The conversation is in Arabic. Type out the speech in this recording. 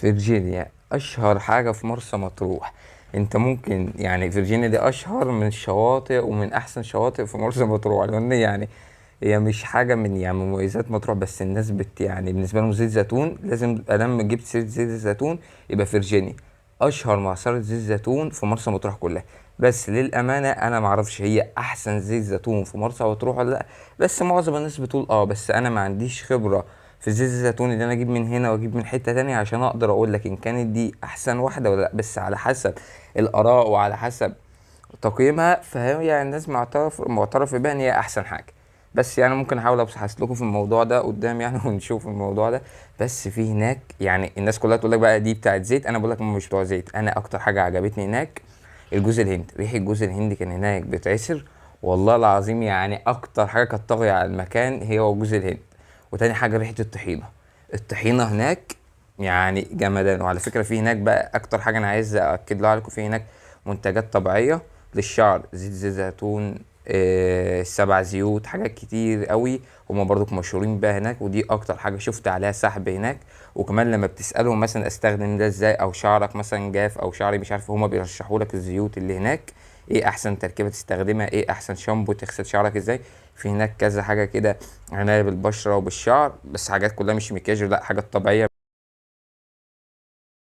فيرجينيا اشهر حاجة في مرسى مطروح. انت ممكن يعني فيرجينيا دي اشهر من الشواطئ ومن احسن شواطئ في مرسى مطروح، لان يعني هي مش حاجة من يعني مميزات مطروح، بس الناس يعني بالنسبة لهم زيت زيتون لازم ادام جبت سيرة زيت الزيتون يبقى فيرجينيا اشهر معصرة زيت زيتون في مرسى مطروح كلها. بس للأمانة أنا معرفش هي أحسن زيت زيتون في مرسى مطروح ولا لأ، بس معظم الناس بتقول بس أنا ما عنديش خبرة في زيت الزيتون اللي أنا أجيب من هنا وأجيب من حتة تانية عشان أقدر أقول لك إن كانت دي أحسن واحدة ولا لأ. بس على حسب الآراء وعلى حسب تقييمها، فهي يعني الناس معترف بيها إن هي أحسن حاجة. بس يعني ممكن احاول ابحث لكم في الموضوع ده قدام يعني ونشوف الموضوع ده. بس في هناك يعني الناس كلها تقول لك بقى دي بتاعت زيت، انا بقول لك هم مش بتوع زيت. انا اكتر حاجه عجبتني هناك الجوز الهند، ريحه الجوز الهند كان هناك بيتعصر. والله العظيم يعني اكتر حاجه كانت طاغيه على المكان هي جوز الهند. وتاني حاجه ريحه الطحينه. الطحينه هناك يعني جمدان. وعلى فكره في هناك بقى اكتر حاجه انا عايز اكد له عليكم، في هناك منتجات طبيعيه للشعر، زيت زيتون، السبع زيوت، حاجات كتير قوي. هما برضو مشهورين بيها هناك، ودي اكتر حاجه شفت عليها سحب هناك. وكمان لما بتسالهم مثلا استخدم ده ازاي، او شعرك مثلا جاف او شعري مش عارف، هما بيرشحوا لك الزيوت اللي هناك، ايه احسن تركيبه تستخدمها، ايه احسن شامبو تغسل شعرك ازاي. في هناك كذا حاجه كده عنايه بالبشره وبالشعر، بس حاجات كلها مش مكياج، لا حاجات طبيعيه.